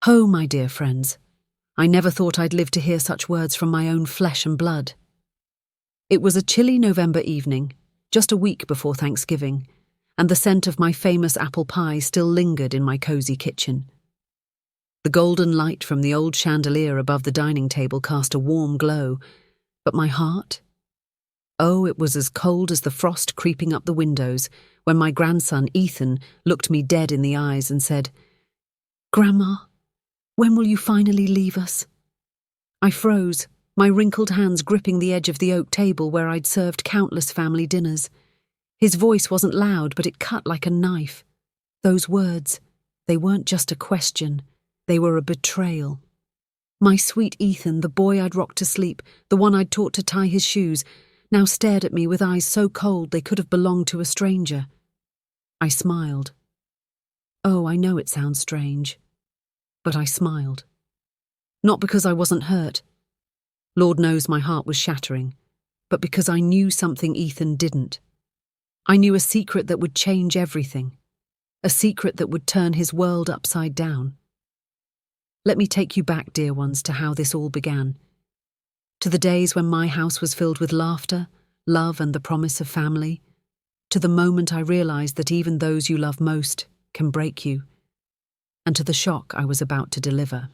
Oh, my dear friends, I never thought I'd live to hear such words from my own flesh and blood. It was a chilly November evening, just a week before Thanksgiving, and the scent of my famous apple pie still lingered in my cosy kitchen. The golden light from the old chandelier above the dining table cast a warm glow, but my heart? Oh, it was as cold as the frost creeping up the windows when my grandson Ethan looked me dead in the eyes and said, "Grandma, when will you finally leave us?" I froze, my wrinkled hands gripping the edge of the oak table where I'd served countless family dinners. His voice wasn't loud, but it cut like a knife. Those words, they weren't just a question, they were a betrayal. My sweet Ethan, the boy I'd rocked to sleep, the one I'd taught to tie his shoes, now stared at me with eyes so cold they could have belonged to a stranger. I smiled. Oh, I know it sounds strange, but I smiled. Not because I wasn't hurt. Lord knows my heart was shattering, but because I knew something Ethan didn't. I knew a secret that would change everything, a secret that would turn his world upside down. Let me take you back, dear ones, to how this all began. To the days when my house was filled with laughter, love and the promise of family. To the moment I realized that even those you love most can break you. And to the shock I was about to deliver.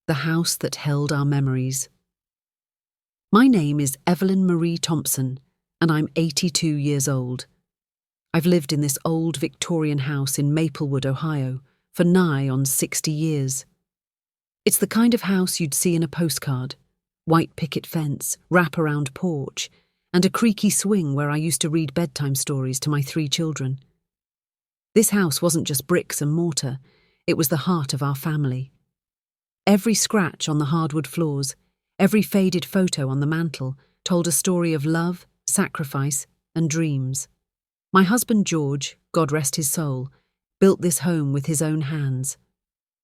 The house that held our memories. My name is Evelyn Marie Thompson, and I'm 82 years old. I've lived in this old Victorian house in Maplewood, Ohio, for nigh on 60 years. It's the kind of house you'd see in a postcard. White picket fence, wrap-around porch, and a creaky swing where I used to read bedtime stories to my 3 children. This house wasn't just bricks and mortar, it was the heart of our family. Every scratch on the hardwood floors, every faded photo on the mantel told a story of love, sacrifice, and dreams. My husband George, God rest his soul, built this home with his own hands.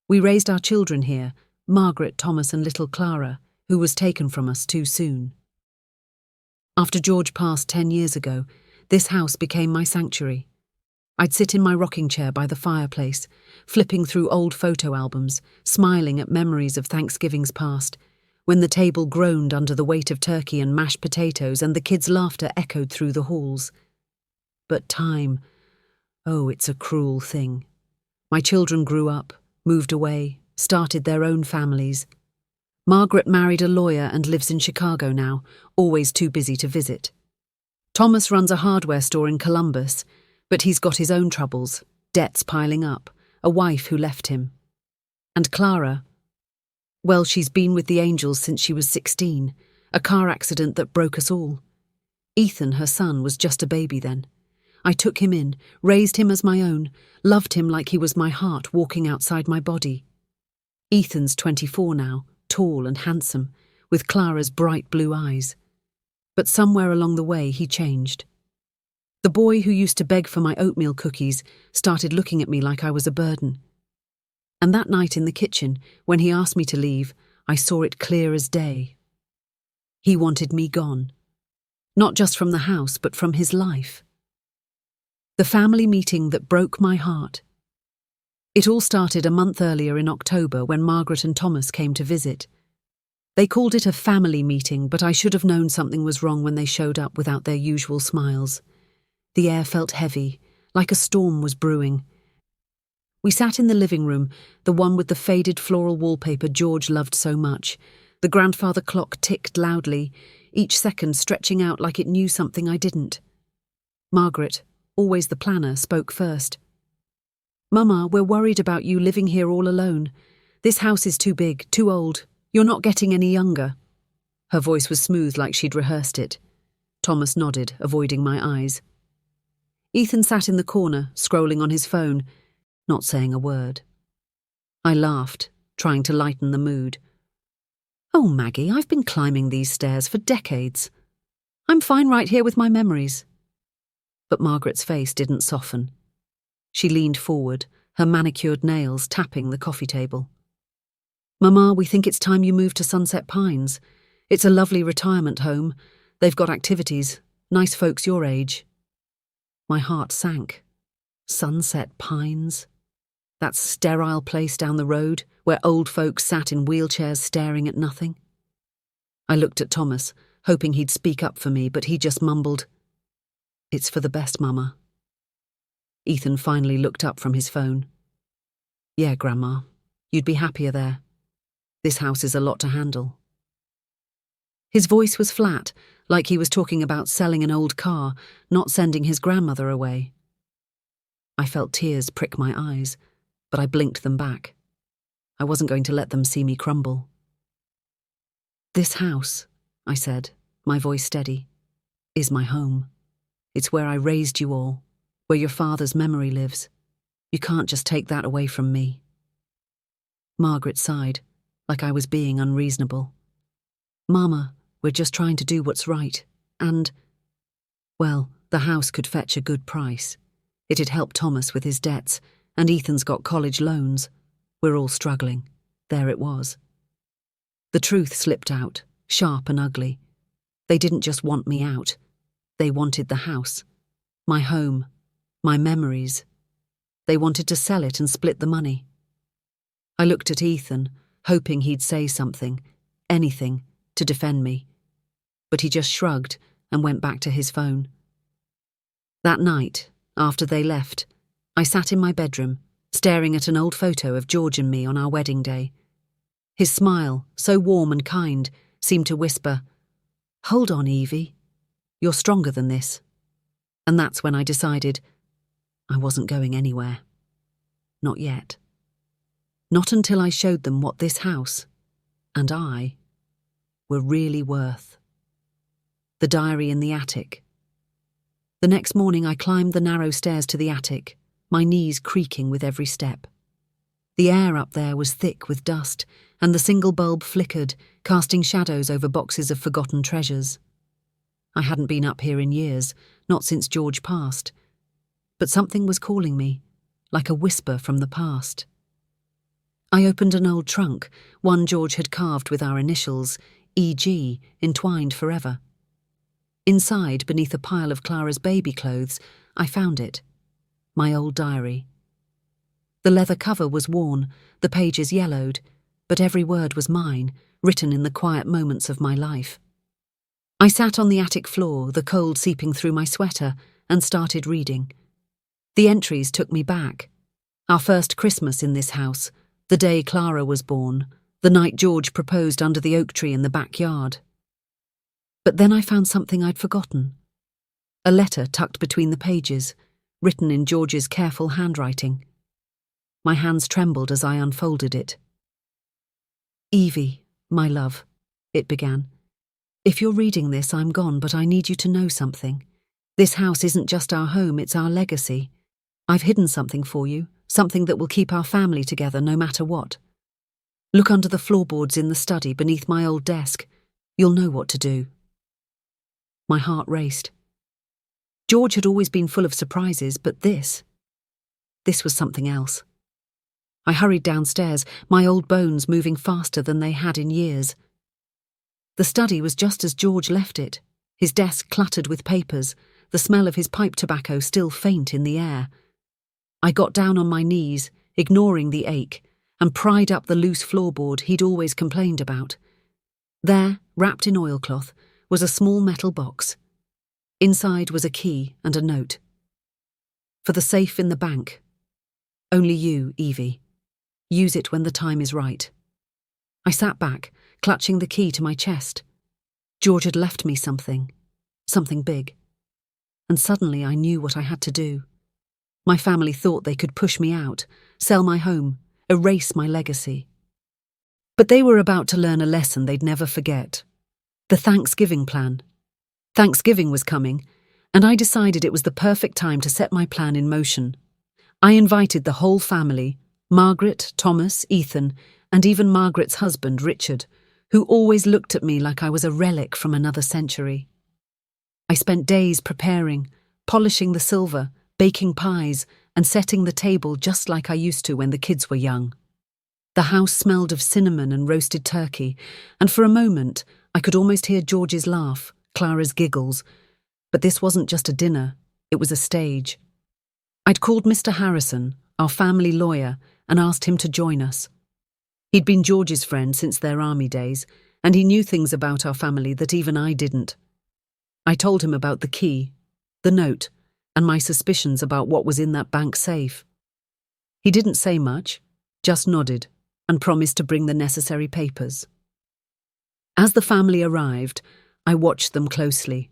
We raised our children here, Margaret, Thomas, and little Clara, who was taken from us too soon. After George passed 10 years ago, this house became my sanctuary. I'd sit in my rocking chair by the fireplace, flipping through old photo albums, smiling at memories of Thanksgivings past, when the table groaned under the weight of turkey and mashed potatoes and the kids' laughter echoed through the halls. But time, oh, it's a cruel thing. My children grew up, moved away, started their own families. Margaret married a lawyer and lives in Chicago now, always too busy to visit. Thomas runs a hardware store in Columbus, but he's got his own troubles, debts piling up, a wife who left him. And Clara, well, she's been with the angels since she was 16, a car accident that broke us all. Ethan, her son, was just a baby then. I took him in, raised him as my own, loved him like he was my heart walking outside my body. Ethan's 24 now, tall and handsome, with Clara's bright blue eyes. But somewhere along the way he changed. The boy who used to beg for my oatmeal cookies started looking at me like I was a burden. And that night in the kitchen, when he asked me to leave, I saw it clear as day. He wanted me gone. Not just from the house, but from his life. The family meeting that broke my heart. It all started a month earlier in October when Margaret and Thomas came to visit. They called it a family meeting, but I should have known something was wrong when they showed up without their usual smiles. The air felt heavy, like a storm was brewing. We sat in the living room, the one with the faded floral wallpaper George loved so much. The grandfather clock ticked loudly, each second stretching out like it knew something I didn't. Margaret, always the planner, spoke first. "Mama, we're worried about you living here all alone. This house is too big, too old. You're not getting any younger." Her voice was smooth like she'd rehearsed it. Thomas nodded, avoiding my eyes. Ethan sat in the corner, scrolling on his phone, not saying a word. I laughed, trying to lighten the mood. "Oh, Maggie, I've been climbing these stairs for decades. I'm fine right here with my memories." But Margaret's face didn't soften. She leaned forward, her manicured nails tapping the coffee table. "Mama, we think it's time you moved to Sunset Pines. It's a lovely retirement home. They've got activities, nice folks your age." My heart sank. Sunset Pines? That sterile place down the road where old folks sat in wheelchairs staring at nothing. I looked at Thomas, hoping he'd speak up for me, but he just mumbled, "It's for the best, Mama." Ethan finally looked up from his phone. "Yeah, Grandma, you'd be happier there. This house is a lot to handle." His voice was flat, like he was talking about selling an old car, not sending his grandmother away. I felt tears prick my eyes, but I blinked them back. I wasn't going to let them see me crumble. "This house," I said, my voice steady, "is my home. It's where I raised you all, where your father's memory lives. You can't just take that away from me." Margaret sighed, like I was being unreasonable. "Mama, we're just trying to do what's right, and, well, the house could fetch a good price. It'd help Thomas with his debts, and Ethan's got college loans. We're all struggling." There it was. The truth slipped out, sharp and ugly. They didn't just want me out. They wanted the house, my home, my memories. They wanted to sell it and split the money. I looked at Ethan, hoping he'd say something, anything, to defend me. But he just shrugged and went back to his phone. That night, after they left, I sat in my bedroom, staring at an old photo of George and me on our wedding day. His smile, so warm and kind, seemed to whisper, "Hold on, Evie. You're stronger than this." And that's when I decided I wasn't going anywhere. Not yet. Not until I showed them what this house, and I, were really worth. The diary in the attic. The next morning I climbed the narrow stairs to the attic, my knees creaking with every step. The air up there was thick with dust, and the single bulb flickered, casting shadows over boxes of forgotten treasures. I hadn't been up here in years, not since George passed. But something was calling me, like a whisper from the past. I opened an old trunk, one George had carved with our initials, E.G., entwined forever. Inside, beneath a pile of Clara's baby clothes, I found it. My old diary. The leather cover was worn, the pages yellowed, but every word was mine, written in the quiet moments of my life. I sat on the attic floor, the cold seeping through my sweater, and started reading. The entries took me back. Our first Christmas in this house, the day Clara was born, the night George proposed under the oak tree in the backyard. But then I found something I'd forgotten. A letter tucked between the pages, written in George's careful handwriting. My hands trembled as I unfolded it. "Evie, my love," it began. "If you're reading this, I'm gone, but I need you to know something. This house isn't just our home, it's our legacy. I've hidden something for you, something that will keep our family together no matter what. Look under the floorboards in the study beneath my old desk. You'll know what to do." My heart raced. George had always been full of surprises, but this was something else. I hurried downstairs, my old bones moving faster than they had in years. The study was just as George left it, his desk cluttered with papers, the smell of his pipe tobacco still faint in the air. I got down on my knees, ignoring the ache, and pried up the loose floorboard he'd always complained about. There, wrapped in oilcloth, was a small metal box. Inside was a key and a note. "For the safe in the bank. Only you, Evie. Use it when the time is right." I sat back, clutching the key to my chest. George had left me something big. And suddenly I knew what I had to do. My family thought they could push me out, sell my home, erase my legacy. But they were about to learn a lesson they'd never forget. The Thanksgiving plan. Thanksgiving was coming, and I decided it was the perfect time to set my plan in motion. I invited the whole family, Margaret, Thomas, Ethan, and even Margaret's husband, Richard, who always looked at me like I was a relic from another century. I spent days preparing, polishing the silver, baking pies, and setting the table just like I used to when the kids were young. The house smelled of cinnamon and roasted turkey, and for a moment I could almost hear George's laugh, Clara's giggles. But this wasn't just a dinner, it was a stage. I'd called Mr. Harrison, our family lawyer, and asked him to join us. He'd been George's friend since their army days, and he knew things about our family that even I didn't. I told him about the key, the note, and my suspicions about what was in that bank safe. He didn't say much, just nodded, and promised to bring the necessary papers. As the family arrived, I watched them closely.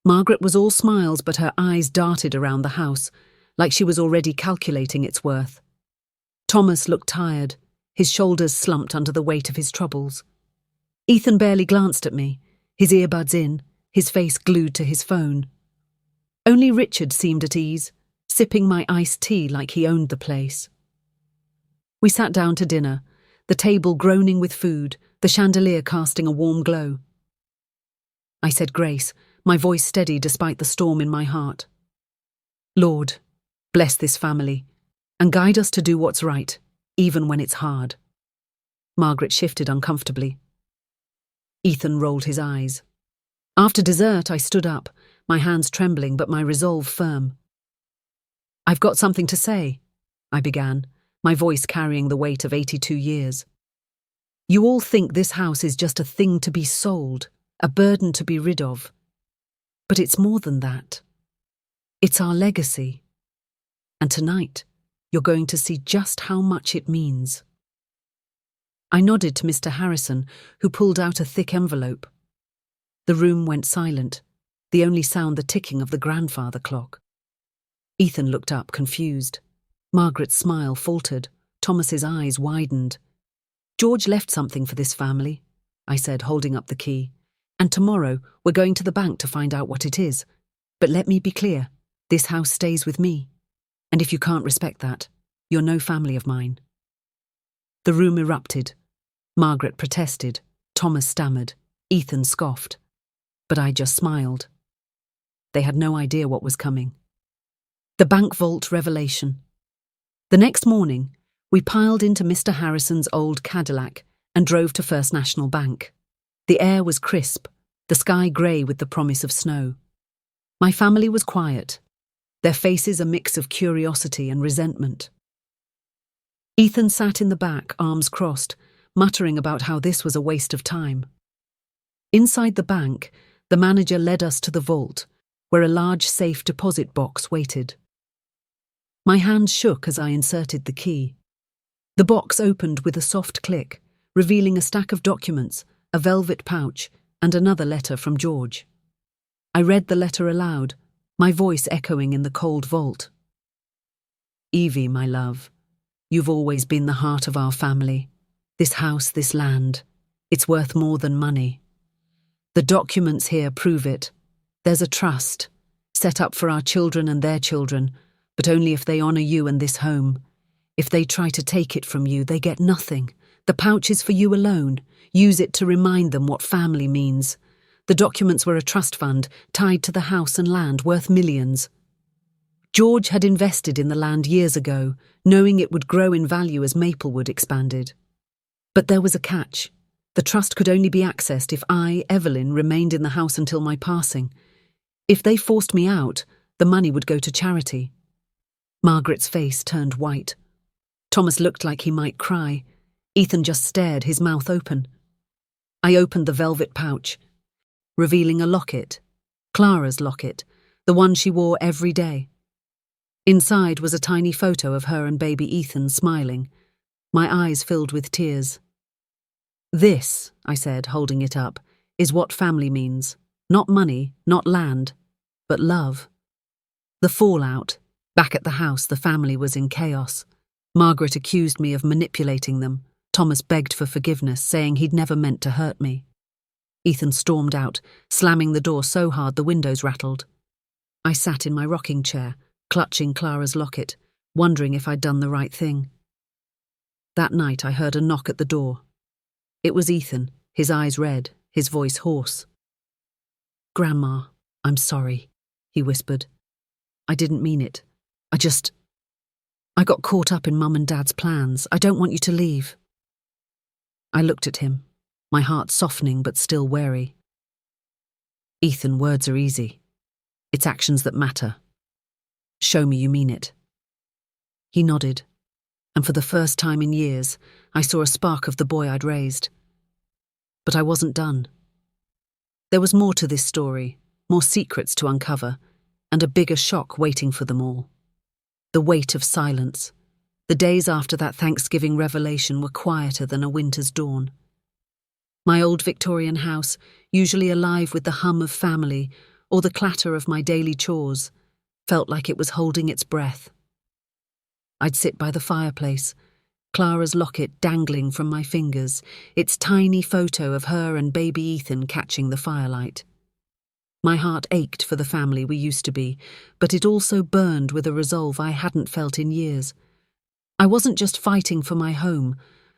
Margaret was all smiles, but her eyes darted around the house, like she was already calculating its worth. Thomas looked tired, his shoulders slumped under the weight of his troubles. Ethan barely glanced at me, his earbuds in, his face glued to his phone. Only Richard seemed at ease, sipping my iced tea like he owned the place. We sat down to dinner, the table groaning with food, the chandelier casting a warm glow. I said grace, my voice steady despite the storm in my heart. Lord, bless this family, and guide us to do what's right, even when it's hard. Margaret shifted uncomfortably. Ethan rolled his eyes. After dessert, I stood up, my hands trembling but my resolve firm. I've got something to say, I began, my voice carrying the weight of 82 years. You all think this house is just a thing to be sold, a burden to be rid of. But it's more than that. It's our legacy. And tonight, you're going to see just how much it means. I nodded to Mr. Harrison, who pulled out a thick envelope. The room went silent, the only sound the ticking of the grandfather clock. Ethan looked up, confused. Margaret's smile faltered. Thomas's eyes widened. George left something for this family, I said, holding up the key. And tomorrow we're going to the bank to find out what it is. But let me be clear, this house stays with me. And if you can't respect that, you're no family of mine. The room erupted. Margaret protested. Thomas stammered. Ethan scoffed. But I just smiled. They had no idea what was coming. The bank vault revelation. The next morning, we piled into Mr. Harrison's old Cadillac and drove to First National Bank. The air was crisp, the sky grey with the promise of snow. My family was quiet, their faces a mix of curiosity and resentment. Ethan sat in the back, arms crossed, muttering about how this was a waste of time. Inside the bank, the manager led us to the vault, where a large safe deposit box waited. My hand shook as I inserted the key. The box opened with a soft click, revealing a stack of documents, a velvet pouch, and another letter from George. I read the letter aloud, my voice echoing in the cold vault. Evie, my love, you've always been the heart of our family. This house, this land, it's worth more than money. The documents here prove it. There's a trust, set up for our children and their children, but only if they honour you and this home. If they try to take it from you, they get nothing. The pouch is for you alone. Use it to remind them what family means. The documents were a trust fund tied to the house and land worth millions. George had invested in the land years ago, knowing it would grow in value as Maplewood expanded. But there was a catch. The trust could only be accessed if I, Evelyn, remained in the house until my passing. If they forced me out, the money would go to charity. Margaret's face turned white. Thomas looked like he might cry. Ethan just stared, his mouth open. I opened the velvet pouch, revealing a locket, Clara's locket, the one she wore every day. Inside was a tiny photo of her and baby Ethan smiling. My eyes filled with tears. This, I said, holding it up, is what family means. Not money, not land, but love. The fallout. Back at the house, the family was in chaos. Margaret accused me of manipulating them. Thomas begged for forgiveness, saying he'd never meant to hurt me. Ethan stormed out, slamming the door so hard the windows rattled. I sat in my rocking chair, clutching Clara's locket, wondering if I'd done the right thing. That night I heard a knock at the door. It was Ethan, his eyes red, his voice hoarse. "Grandma, I'm sorry," he whispered. "I didn't mean it. I got caught up in Mum and Dad's plans. I don't want you to leave." I looked at him, my heart softening but still wary. "Ethan, words are easy. It's actions that matter. Show me you mean it." He nodded, and for the first time in years, I saw a spark of the boy I'd raised. But I wasn't done. There was more to this story, more secrets to uncover, and a bigger shock waiting for them all. The weight of silence. The days after that Thanksgiving revelation were quieter than a winter's dawn. My old Victorian house, usually alive with the hum of family or the clatter of my daily chores, felt like it was holding its breath. I'd sit by the fireplace, Clara's locket dangling from my fingers, its tiny photo of her and baby Ethan catching the firelight. My heart ached for the family we used to be, but it also burned with a resolve I hadn't felt in years. I wasn't just fighting for my home.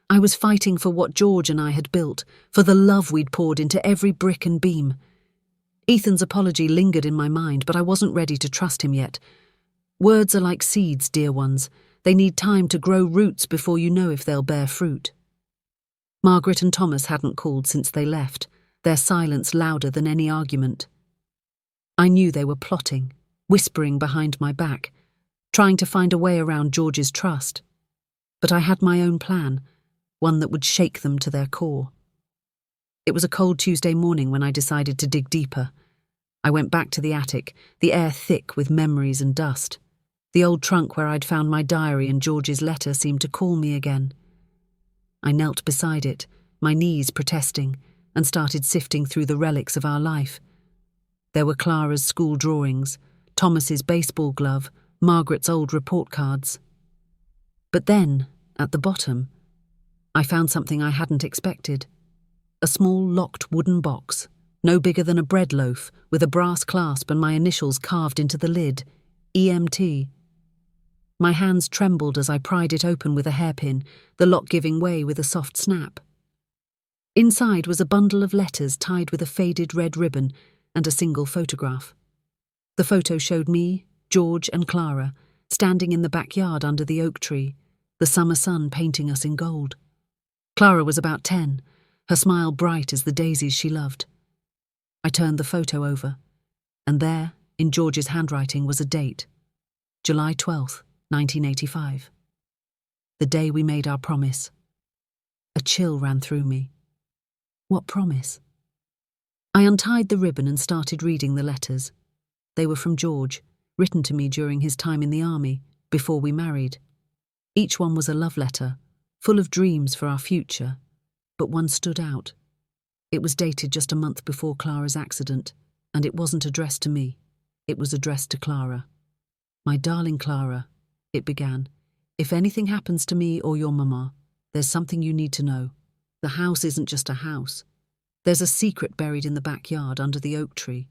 I was fighting for what George and I had built, for the love we'd poured into every brick and beam. Ethan's apology lingered in my mind, but I wasn't ready to trust him yet. Words are like seeds, dear ones. They need time to grow roots before you know if they'll bear fruit. Margaret and Thomas hadn't called since they left, their silence louder than any argument. I knew they were plotting, whispering behind my back, trying to find a way around George's trust. But I had my own plan, one that would shake them to their core. It was a cold Tuesday morning when I decided to dig deeper. I went back to the attic, the air thick with memories and dust. The old trunk where I'd found my diary and George's letter seemed to call me again. I knelt beside it, my knees protesting, and started sifting through the relics of our life. There were Clara's school drawings, Thomas's baseball glove, Margaret's old report cards. But then, at the bottom, I found something I hadn't expected. A small locked wooden box, no bigger than a bread loaf, with a brass clasp and my initials carved into the lid, EMT. My hands trembled as I pried it open with a hairpin, the lock giving way with a soft snap. Inside was a bundle of letters tied with a faded red ribbon and a single photograph. The photo showed me, George and Clara, standing in the backyard under the oak tree, the summer sun painting us in gold. Clara was about 10, her smile bright as the daisies she loved. I turned the photo over, and there, in George's handwriting, was a date, July 12th, 1985. The day we made our promise. A chill ran through me. What promise? I untied the ribbon and started reading the letters. They were from George, written to me during his time in the army, before we married. Each one was a love letter, full of dreams for our future, but one stood out. It was dated just a month before Clara's accident, and it wasn't addressed to me. It was addressed to Clara. "My darling Clara," it began, "if anything happens to me or your mama, there's something you need to know. The house isn't just a house. There's a secret buried in the backyard under the oak tree.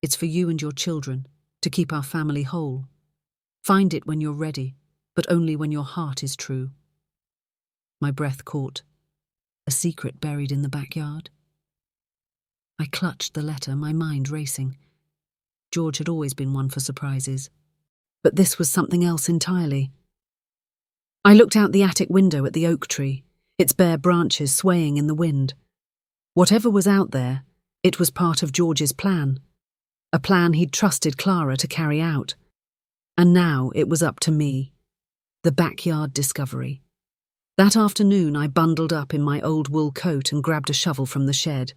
It's for you and your children, to keep our family whole. Find it when you're ready, but only when your heart is true." My breath caught. A secret buried in the backyard? I clutched the letter, my mind racing. George had always been one for surprises. But this was something else entirely. I looked out the attic window at the oak tree, its bare branches swaying in the wind. Whatever was out there, it was part of George's plan. A plan he'd trusted Clara to carry out. And now it was up to me. The backyard discovery. That afternoon I bundled up in my old wool coat and grabbed a shovel from the shed.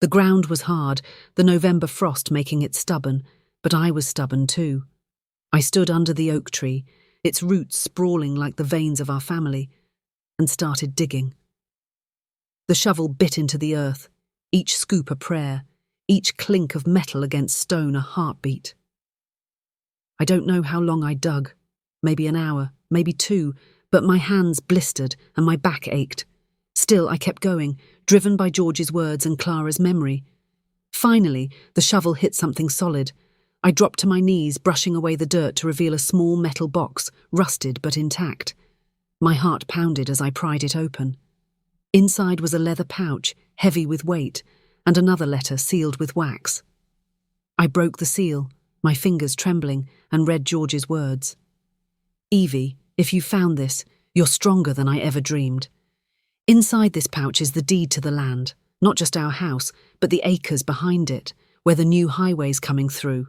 The ground was hard, the November frost making it stubborn, but I was stubborn too. I stood under the oak tree, its roots sprawling like the veins of our family, and started digging. The shovel bit into the earth, each scoop a prayer, each clink of metal against stone a heartbeat. I don't know how long I dug, maybe an hour, maybe 2, but my hands blistered and my back ached. Still, I kept going, driven by George's words and Clara's memory. Finally, the shovel hit something solid. I dropped to my knees, brushing away the dirt to reveal a small metal box, rusted but intact. My heart pounded as I pried it open. Inside was a leather pouch, heavy with weight, and another letter sealed with wax. I broke the seal, my fingers trembling, and read George's words. "Evie, if you found this, you're stronger than I ever dreamed. Inside this pouch is the deed to the land, not just our house, but the acres behind it, where the new highway's coming through.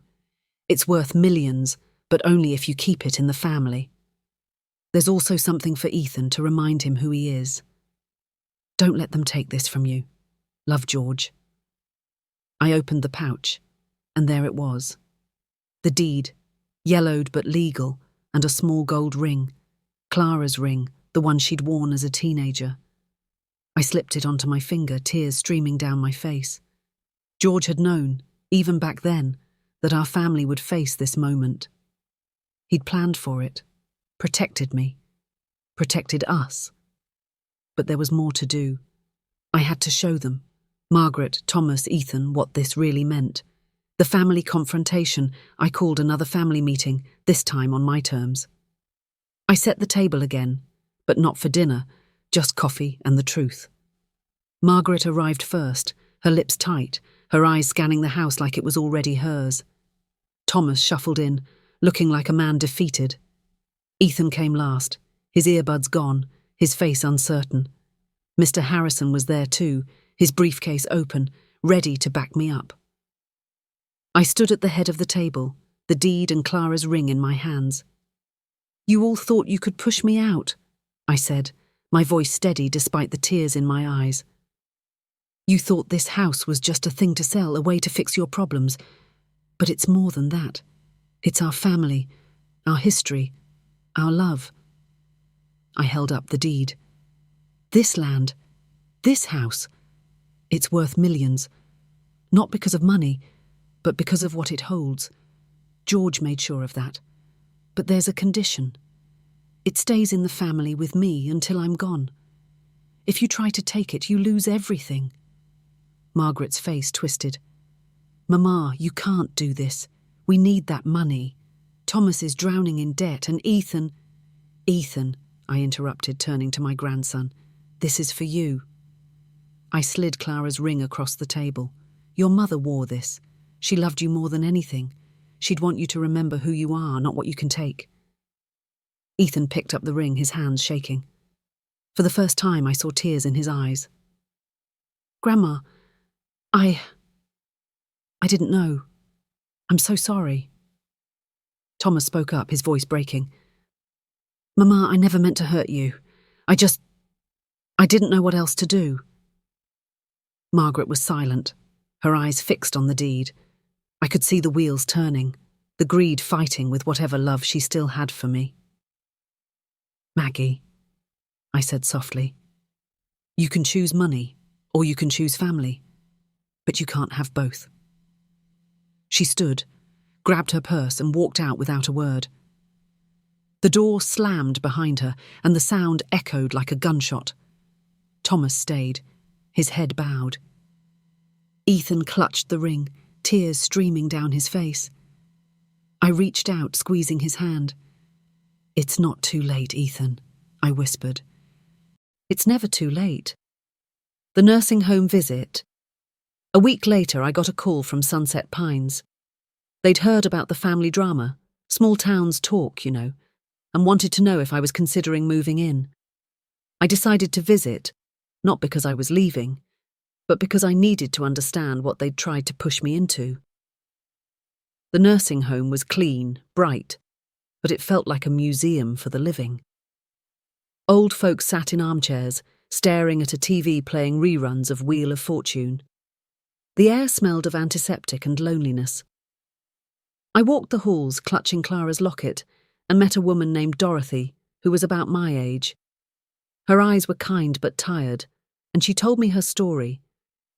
It's worth millions, but only if you keep it in the family." There's also something for Ethan to remind him who he is. Don't let them take this from you. Love, George. I opened the pouch, and there it was. The deed, yellowed but legal, and a small gold ring. Clara's ring, the one she'd worn as a teenager. I slipped it onto my finger, tears streaming down my face. George had known, even back then, that our family would face this moment. He'd planned for it, protected me, protected us. But there was more to do. I had to show them, Margaret, Thomas, Ethan, what this really meant. The family confrontation. I called another family meeting, this time on my terms. I set the table again, but not for dinner, just coffee and the truth. Margaret arrived first, her lips tight, her eyes scanning the house like it was already hers. Thomas shuffled in, looking like a man defeated. Ethan came last, his earbuds gone, his face uncertain. Mr. Harrison was there too, his briefcase open, ready to back me up. I stood at the head of the table, the deed and Clara's ring in my hands. You all thought you could push me out, I said, my voice steady despite the tears in my eyes. You thought this house was just a thing to sell, a way to fix your problems. But it's more than that. It's our family, our history, our love. I held up the deed. This land, this house, it's worth millions. Not because of money, but because of what it holds. George made sure of that. But there's a condition. It stays in the family with me until I'm gone. If you try to take it, you lose everything. Margaret's face twisted. Mama, you can't do this. We need that money. Thomas is drowning in debt, and Ethan... Ethan, I interrupted, turning to my grandson. This is for you. I slid Clara's ring across the table. Your mother wore this. She loved you more than anything. She'd want you to remember who you are, not what you can take. Ethan picked up the ring, his hands shaking. For the first time, I saw tears in his eyes. Grandma, I didn't know. I'm so sorry. Thomas spoke up, his voice breaking. Mama, I never meant to hurt you. I didn't know what else to do. Margaret was silent, her eyes fixed on the deed. I could see the wheels turning, the greed fighting with whatever love she still had for me. Maggie, I said softly, you can choose money, or you can choose family, but you can't have both. She stood, grabbed her purse and walked out without a word. The door slammed behind her and the sound echoed like a gunshot. Thomas stayed, his head bowed. Ethan clutched the ring, tears streaming down his face. I reached out, squeezing his hand. It's not too late, Ethan, I whispered. It's never too late. The nursing home visit. A week later, I got a call from Sunset Pines. They'd heard about the family drama, small towns talk, you know, and wanted to know if I was considering moving in. I decided to visit, not because I was leaving, but because I needed to understand what they'd tried to push me into. The nursing home was clean, bright, but it felt like a museum for the living. Old folks sat in armchairs, staring at a TV playing reruns of Wheel of Fortune. The air smelled of antiseptic and loneliness. I walked the halls, clutching Clara's locket, and met a woman named Dorothy, who was about my age. Her eyes were kind but tired, and she told me her story.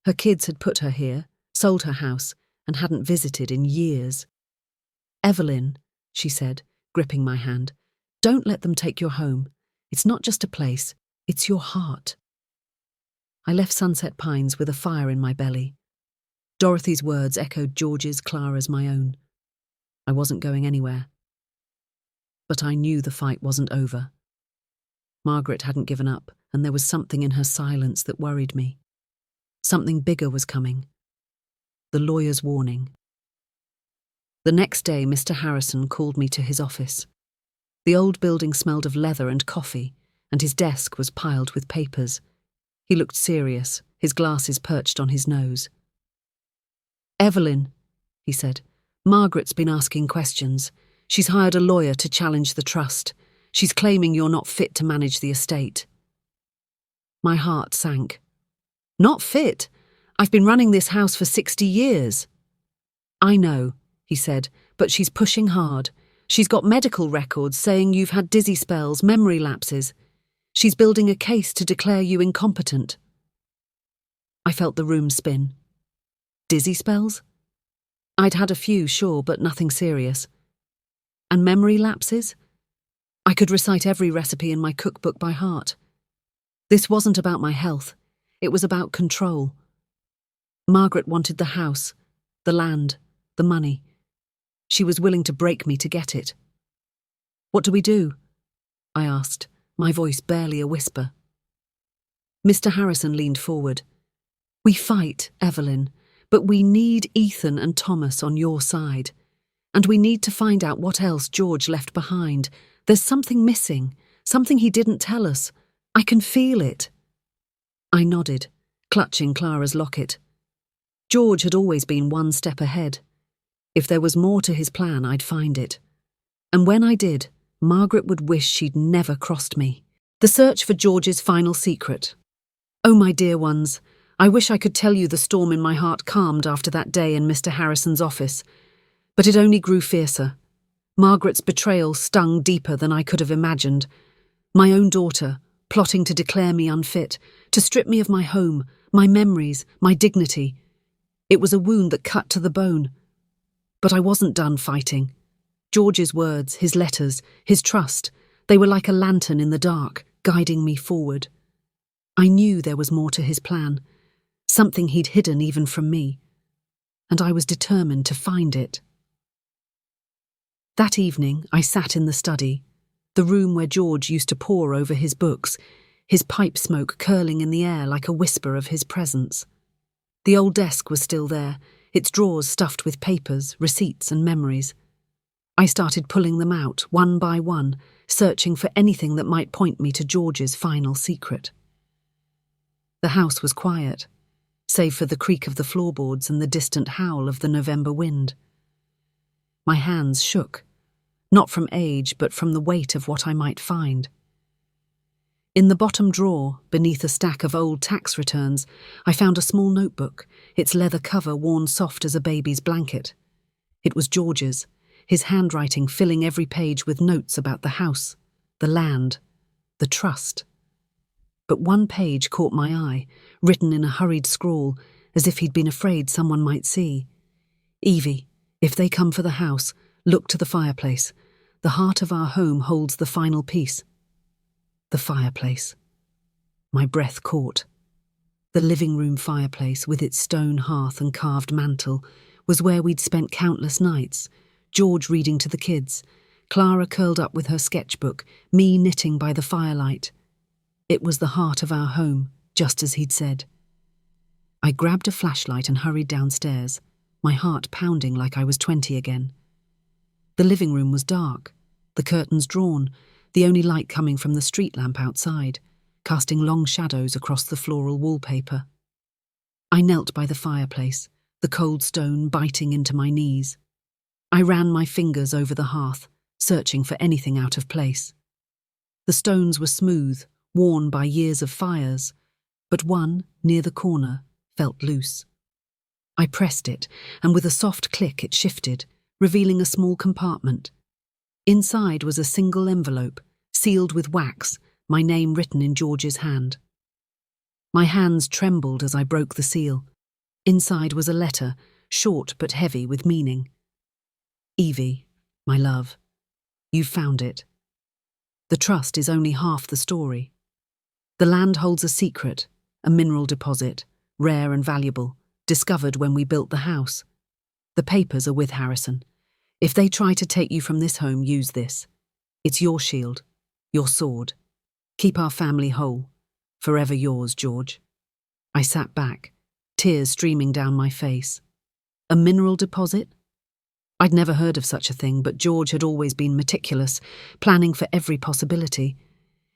Her kids had put her here, sold her house, and hadn't visited in years. Evelyn, she said, gripping my hand, don't let them take your home. It's not just a place, it's your heart. I left Sunset Pines with a fire in my belly. Dorothy's words echoed George's, Clara's, my own. I wasn't going anywhere. But I knew the fight wasn't over. Margaret hadn't given up, and there was something in her silence that worried me. Something bigger was coming. The lawyer's warning. The next day, Mr. Harrison called me to his office. The old building smelled of leather and coffee, and his desk was piled with papers. He looked serious, his glasses perched on his nose. Evelyn, he said, Margaret's been asking questions. She's hired a lawyer to challenge the trust. She's claiming you're not fit to manage the estate." My heart sank. "Not fit? I've been running this house for 60 years. "I know," he said, "but she's pushing hard. She's got medical records saying you've had dizzy spells, memory lapses. She's building a case to declare you incompetent." I felt the room spin. Dizzy spells? I'd had a few, sure, but nothing serious. And memory lapses? I could recite every recipe in my cookbook by heart. This wasn't about my health. It was about control. Margaret wanted the house, the land, the money. She was willing to break me to get it. "What do we do?" I asked, my voice barely a whisper. Mr. Harrison leaned forward. "We fight, Evelyn, but we need Ethan and Thomas on your side. And we need to find out what else George left behind. There's something missing, something he didn't tell us. I can feel it." I nodded, clutching Clara's locket. George had always been one step ahead. If there was more to his plan, I'd find it. And when I did, Margaret would wish she'd never crossed me. The search for George's final secret. Oh, my dear ones, I wish I could tell you the storm in my heart calmed after that day in Mr. Harrison's office. But it only grew fiercer. Margaret's betrayal stung deeper than I could have imagined. My own daughter, plotting to declare me unfit, to strip me of my home, my memories, my dignity. It was a wound that cut to the bone. But I wasn't done fighting. George's words, his letters, his trust, they were like a lantern in the dark, guiding me forward. I knew there was more to his plan, something he'd hidden even from me, and I was determined to find it. That evening, I sat in the study, the room where George used to pore over his books, his pipe smoke curling in the air like a whisper of his presence. The old desk was still there, its drawers stuffed with papers, receipts, and memories. I started pulling them out, one by one, searching for anything that might point me to George's final secret. The house was quiet, save for the creak of the floorboards and the distant howl of the November wind. My hands shook, not from age but from the weight of what I might find. In the bottom drawer, beneath a stack of old tax returns, I found a small notebook, its leather cover worn soft as a baby's blanket. It was George's, his handwriting filling every page with notes about the house, the land, the trust. But one page caught my eye, written in a hurried scrawl, as if he'd been afraid someone might see. "Evie, if they come for the house, look to the fireplace. The heart of our home holds the final piece." The fireplace. My breath caught. The living room fireplace, with its stone hearth and carved mantel, was where we'd spent countless nights, George reading to the kids, Clara curled up with her sketchbook, me knitting by the firelight. It was the heart of our home, just as he'd said. I grabbed a flashlight and hurried downstairs, my heart pounding like I was 20 again. The living room was dark, the curtains drawn, the only light coming from the street lamp outside, casting long shadows across the floral wallpaper. I knelt by the fireplace, the cold stone biting into my knees. I ran my fingers over the hearth, searching for anything out of place. The stones were smooth, worn by years of fires, but one, near the corner, felt loose. I pressed it, and with a soft click it shifted, revealing a small compartment. Inside was a single envelope, sealed with wax, my name written in George's hand. My hands trembled as I broke the seal. Inside was a letter, short but heavy with meaning. "Evie, my love, you've found it. The trust is only half the story. The land holds a secret, a mineral deposit, rare and valuable, discovered when we built the house. The papers are with Harrison. If they try to take you from this home, use this. It's your shield, your sword. Keep our family whole. Forever yours, George." I sat back, tears streaming down my face. A mineral deposit? I'd never heard of such a thing, but George had always been meticulous, planning for every possibility.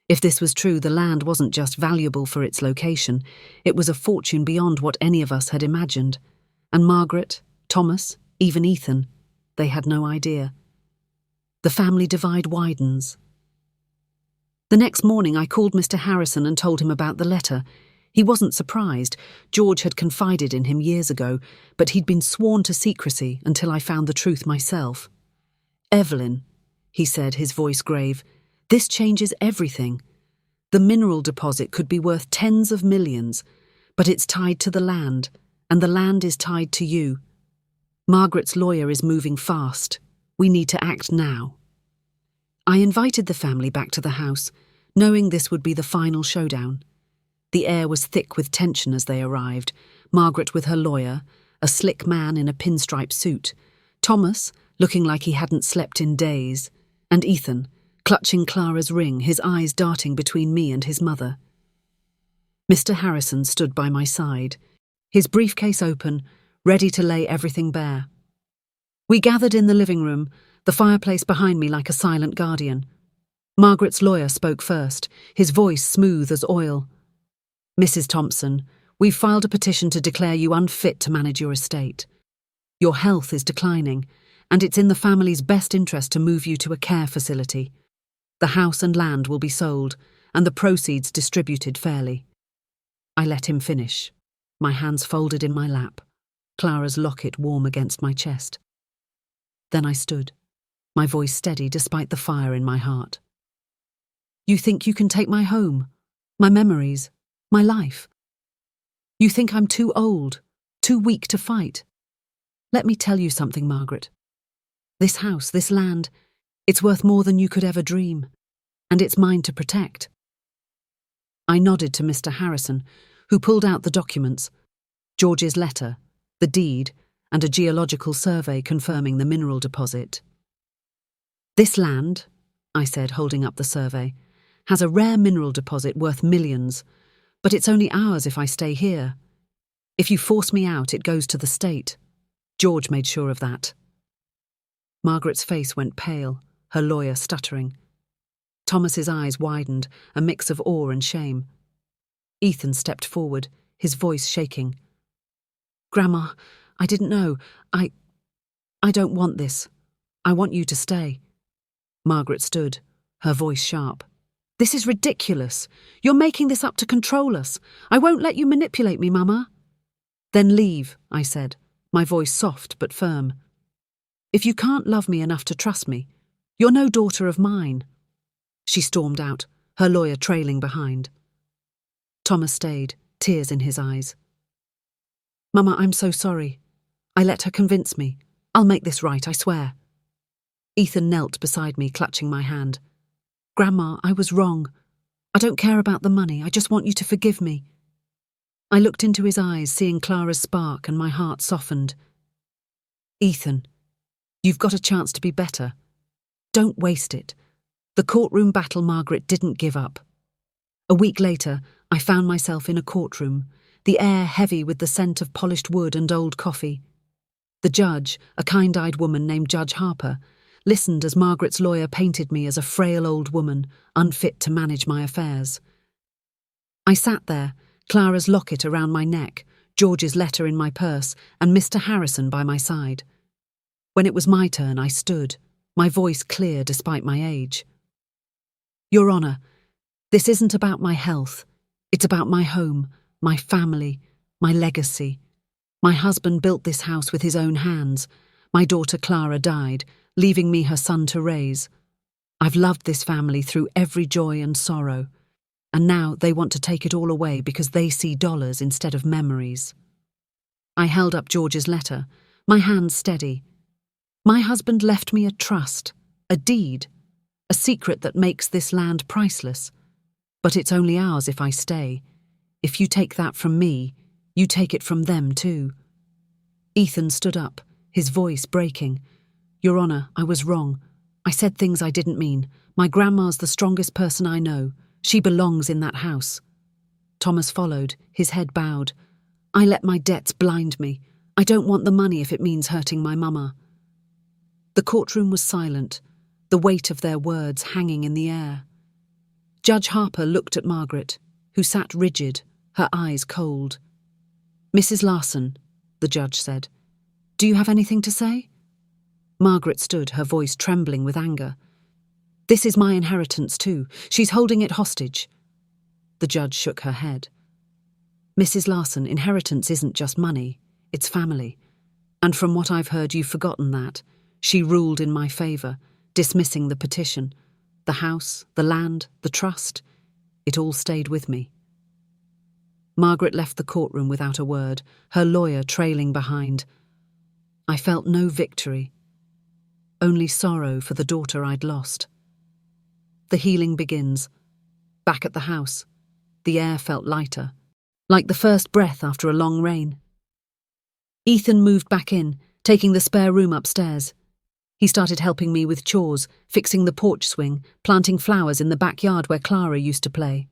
If this was true, the land wasn't just valuable for its location, it was a fortune beyond what any of us had imagined. And Margaret, Thomas, even Ethan, they had no idea. The family divide widens. The next morning I called Mr. Harrison and told him about the letter. He wasn't surprised. George had confided in him years ago, but he'd been sworn to secrecy until I found the truth myself. "Evelyn," he said, his voice grave, "this changes everything. The mineral deposit could be worth tens of millions, but it's tied to the land, and the land is tied to you. Margaret's lawyer is moving fast. We need to act now." I invited the family back to the house, knowing this would be the final showdown. The air was thick with tension as they arrived, Margaret with her lawyer, a slick man in a pinstripe suit, Thomas, looking like he hadn't slept in days, and Ethan, clutching Clara's ring, his eyes darting between me and his mother. Mr. Harrison stood by my side, his briefcase open, ready to lay everything bare. We gathered in the living room, the fireplace behind me like a silent guardian. Margaret's lawyer spoke first, his voice smooth as oil. "Mrs. Thompson, we've filed a petition to declare you unfit to manage your estate. Your health is declining, and it's in the family's best interest to move you to a care facility. The house and land will be sold, and the proceeds distributed fairly." I let him finish, my hands folded in my lap, Clara's locket warm against my chest. Then I stood, my voice steady despite the fire in my heart. "You think you can take my home, my memories, my life? You think I'm too old, too weak to fight? Let me tell you something, Margaret. This house, this land, it's worth more than you could ever dream, and it's mine to protect." I nodded to Mr. Harrison, who pulled out the documents, George's letter, the deed, and a geological survey confirming the mineral deposit. "This land," I said, holding up the survey, "has a rare mineral deposit worth millions, but it's only ours if I stay here. If you force me out, it goes to the state. George made sure of that." Margaret's face went pale, her lawyer stuttering. Thomas's eyes widened, a mix of awe and shame. Ethan stepped forward, his voice shaking. "Grandma, I didn't know. I don't want this. I want you to stay." Margaret stood, her voice sharp. "This is ridiculous. You're making this up to control us. I won't let you manipulate me, Mama." "Then leave," I said, my voice soft but firm. "If you can't love me enough to trust me, you're no daughter of mine." She stormed out, her lawyer trailing behind. Thomas stayed, tears in his eyes. "Mama, I'm so sorry. I let her convince me. I'll make this right, I swear." Ethan knelt beside me, clutching my hand. "Grandma, I was wrong. I don't care about the money. I just want you to forgive me." I looked into his eyes, seeing Clara's spark, and my heart softened. "Ethan, you've got a chance to be better. Don't waste it." The courtroom battle Margaret didn't give up. A week later, I found myself in a courtroom, the air heavy with the scent of polished wood and old coffee. The judge, a kind-eyed woman named Judge Harper, listened as Margaret's lawyer painted me as a frail old woman, unfit to manage my affairs. I sat there, Clara's locket around my neck, George's letter in my purse, and Mr. Harrison by my side. When it was my turn, I stood, my voice clear despite my age. "Your Honour, this isn't about my health. It's about my home, my family, my legacy. My husband built this house with his own hands. My daughter Clara died, leaving me her son to raise. I've loved this family through every joy and sorrow, and now they want to take it all away because they see dollars instead of memories." I held up George's letter, my hands steady. "My husband left me a trust, a deed, a secret that makes this land priceless. But it's only ours if I stay. If you take that from me, you take it from them too." Ethan stood up, his voice breaking. "Your Honour, I was wrong. I said things I didn't mean. My grandma's the strongest person I know. She belongs in that house." Thomas followed, his head bowed. "I let my debts blind me. I don't want the money if it means hurting my mama." The courtroom was silent, the weight of their words hanging in the air. Judge Harper looked at Margaret, who sat rigid, her eyes cold. "Mrs. Larson," the judge said, "do you have anything to say?" Margaret stood, her voice trembling with anger. This is my inheritance too. She's holding it hostage. The judge shook her head. Mrs. Larson, inheritance isn't just money, it's family. And from what I've heard, you've forgotten that. She ruled in my favour, dismissing the petition. The house, the land, the trust, it all stayed with me. Margaret left the courtroom without a word, her lawyer trailing behind. I felt no victory, only sorrow for the daughter I'd lost. The healing begins. Back at the house, the air felt lighter, like the first breath after a long rain. Ethan moved back in, taking the spare room upstairs. He started helping me with chores, fixing the porch swing, planting flowers in the backyard where Clara used to play.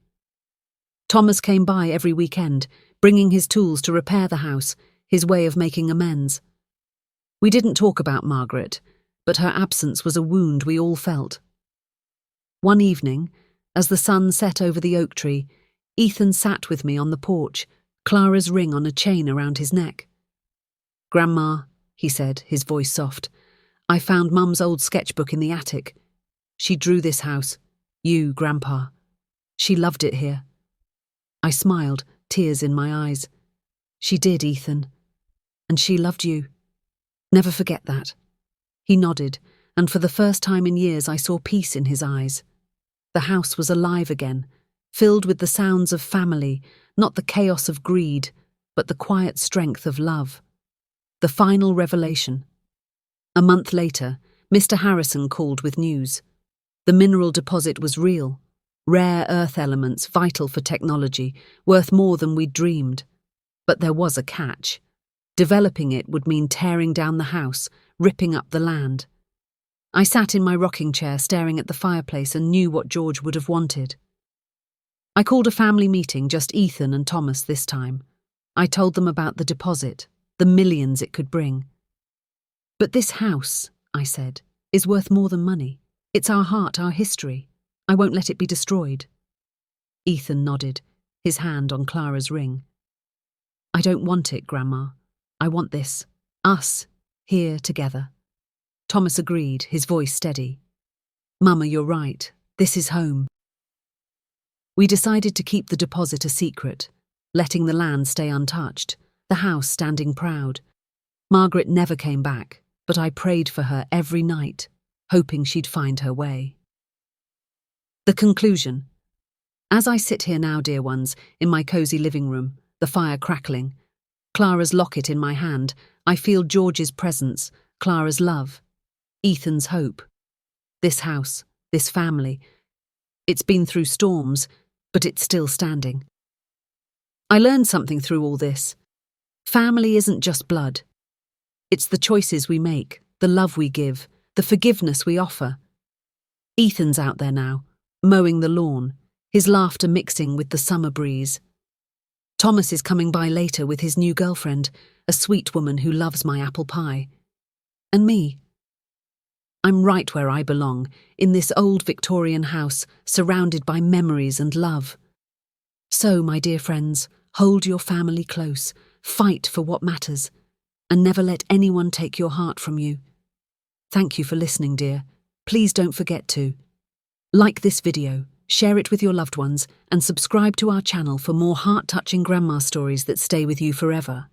Thomas came by every weekend, bringing his tools to repair the house, his way of making amends. We didn't talk about Margaret, but her absence was a wound we all felt. One evening, as the sun set over the oak tree, Ethan sat with me on the porch, Clara's ring on a chain around his neck. "Grandma," he said, his voice soft, "I found Mum's old sketchbook in the attic. She drew this house. You, Grandpa. She loved it here." I smiled, tears in my eyes. "She did, Ethan. And she loved you. Never forget that." He nodded, and for the first time in years I saw peace in his eyes. The house was alive again, filled with the sounds of family, not the chaos of greed, but the quiet strength of love. The final revelation. A month later, Mr. Harrison called with news. The mineral deposit was real. Rare earth elements vital for technology, worth more than we'd dreamed. But there was a catch. Developing it would mean tearing down the house, ripping up the land. I sat in my rocking chair staring at the fireplace and knew what George would have wanted. I called a family meeting, just Ethan and Thomas this time. I told them about the deposit, the millions it could bring. "But this house," I said, "is worth more than money. It's our heart, our history. I won't let it be destroyed." Ethan nodded, his hand on Clara's ring. "I don't want it, Grandma. I want this. Us, here together." Thomas agreed, his voice steady. "Mama, you're right. This is home." We decided to keep the deposit a secret, letting the land stay untouched, the house standing proud. Margaret never came back, but I prayed for her every night, hoping she'd find her way. The conclusion. As I sit here now, dear ones, in my cosy living room, the fire crackling, Clara's locket in my hand, I feel George's presence, Clara's love, Ethan's hope. This house, this family, it's been through storms, but it's still standing. I learned something through all this. Family isn't just blood. It's the choices we make, the love we give, the forgiveness we offer. Ethan's out there now, mowing the lawn, his laughter mixing with the summer breeze. Thomas is coming by later with his new girlfriend, a sweet woman who loves my apple pie. And me. I'm right where I belong, in this old Victorian house, surrounded by memories and love. So, my dear friends, hold your family close, fight for what matters, and never let anyone take your heart from you. Thank you for listening, dear. Please don't forget to like this video, share it with your loved ones, and subscribe to our channel for more heart-touching grandma stories that stay with you forever.